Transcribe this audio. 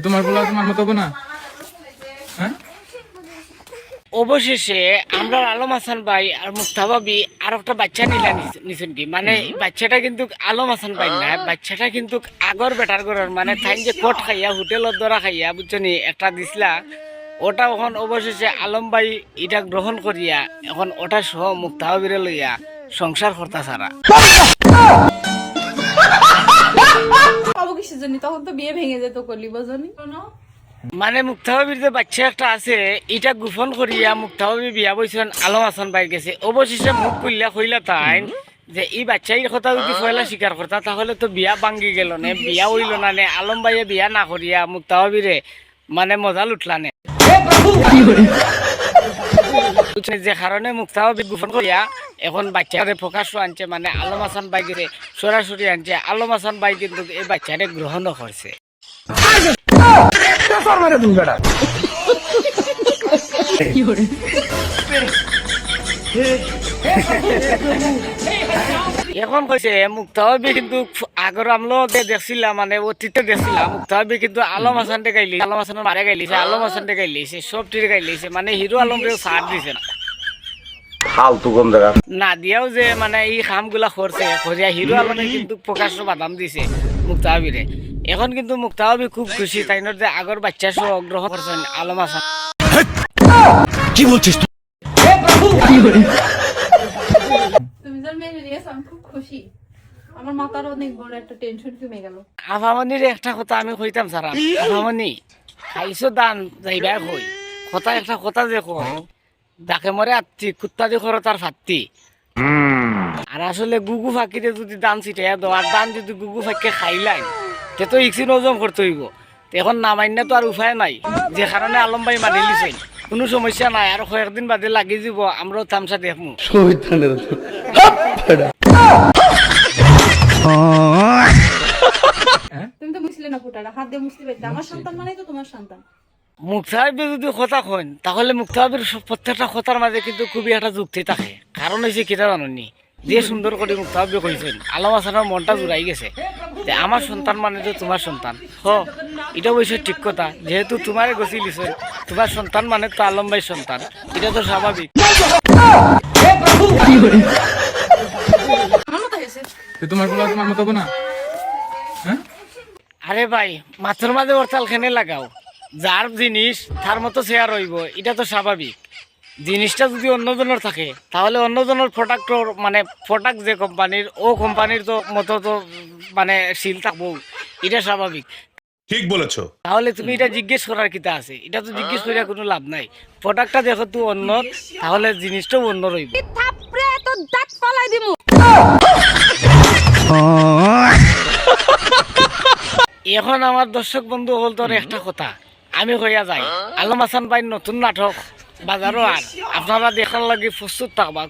তোমার বলা তোমার মতো না। হ্যাঁ, অবশেষে আমরা আলম হাসান ভাই আর মুক্তা ভাবি আর একটা বাচ্চা নিছেন কি মানে বাচ্চাটা কিন্তু আলম হাসান ভাই না, বাচ্চাটা কিন্তু আগর বেটার করার মানে তাই যে কোট খাইয়া হোটেলের দ্বারা খাইয়া বুঝছনি একটা দিছিলা, ওটা এখন অবশেষে আলম ভাই এটা গ্রহণ করিয়া এখন ওটা সহ মুক্তা ভাবিরে লইয়া সংসার করতা সারা। পাবো কিসের জন্য? তখন তো বিয়ে ভেঙে যেত করলি বজনি। মানে মুক্তা ভাবির যে বাচ্চা একটা আছে এটা গোপন করিয়া মুক্তা ভাবি বিয়া বইছেন আলম হাসান ভাইয়ের গেছে। অবশেষে মুখ খুললা কইলা তাই যে এই বাচ্চাই কথা যদি পয়লা স্বীকার করতা তাহলে তো বিয়া ভাঙ্গি গেল নে, বিয়া হইল না নে, আলম ভাইয়ে বিয়া না করিয়া মুক্তা ভাবিরে মানে মজা লুটলা নে। যে কারণে মুক্তা ভাবি গোপন করিয়া এখন বাচ্চারে প্রকাশ্য আনছে, মানে আলম হাসান ভাইকে সরাসরি আনছে। আলম হাসান ভাই কিন্তু এই বাচ্চারে গ্রহণও করছে। এখন কইছে মুক্তা ভাবি কিন্তু আগর আমলো দেখছিলাম মানে অতীতে দেখছিলাম মুক্তা ভাবি কিন্তু আলম হাসান ডে গাইলি, আলম হাসানের মারে গাইলিছে, আলম হাসান ডে গাইলিছে, সব টিরে গাইলিছে, মানে হিরো আলম রে ছাড় দিছে না। ফালতু কম দেখা না দিয়াও যে মানে এই কাম গুলা করছে করিয়া হিরো আলমে কিন্তু প্রকাশ্য বাদাম দিছে মুক্তা ভাবিরে। এখন কিন্তু মুক্তা ভাবি খুব খুশি তাই যে আগর বাচ্চা সহ গ্রহণ করছেন আলম হাসান। কি বলছিস তুমি যখন মেনে নিয়েছো আমি খুব খুশি। আমার মাথার অনেক বড় একটা টেনশন কমে গেল। আফামনির একটা কথা আমি কইতাম সারা, আফামনি খাইছো দান যাইবা কই কথা একটা কথা যে কয় ডাকে মরে আত্মি কুত্তা যে করো তার ফাত্তি। আর আসলে গুগু ফাঁকিতে যদি দান ছিটাইয়া দাও আর দান যদি গুগু ফাঁকে খাইলাই তে তো ইক্সিন ওজন করতে হইব। এখন নামাইনা তো আর উপায় নাই, যে কারণে আলম ভাই মানি লিছেন কোনো সমস্যা নাই, আর কয়েকদিন বাদে লাগি যাব আমরাও তামসা দেখমু। তুমি তো মুছলে না ফুটাটা, হাত দিয়ে মুছতে পারতে। আমার সন্তান মানেই তো তোমার সন্তান। মুক্তা ভাবি যদি কথা কন তাহলে মুক্তা ভাবির প্রত্যেকটা কথার মাঝে কিন্তু খুবই একটা যুক্তি থাকে। কারণ হয়েছে কিটা জানি যে সুন্দর করে মুক্তা ভাবি কইছেন আলম হাসানের মনটা জুড়াই গেছে যে আমার সন্তান মানে তো তোমার সন্তান। এটা অবশ্য ঠিক কথা, যেহেতু তোমারে গছি লিছেন তোমার সন্তান মানে তো আলম ভাই সন্তান, এটা তো স্বাভাবিক। তোমার বলা তোমার মতো না। হ্যাঁ, আরে ভাই মাছের মাঝে হরতাল খেনে লাগাও, যার জিনিস তার মতো শেয়ার হইব, এটা তো স্বাভাবিক। জিনিসটা যদি অন্যজনের থাকে তাহলে অন্যজনের প্রোডাক্ট মানে প্রোডাক্ট যে কোম্পানির ও কোম্পানির তো মতো তো মানে শিল থাকবো, এটা স্বাভাবিক। ঠিক বলেছো। তাহলে তুমি এটা জিজ্ঞেস করার কিতা আছে? এটা তো জিজ্ঞেস করিয়া কোনো লাভ নাই। প্রোডাক্টটা দেখো তুই অন্য, তাহলে জিনিসটাও অন্য রইব। এখন আমার দর্শক বন্ধু হল তোর একটা কথা আমি কইয়া যাই, আলম হাসান ভাই নতুন নাটক বাজারও আর আপনারা দেখার লাগে প্রস্তুত থাকবা।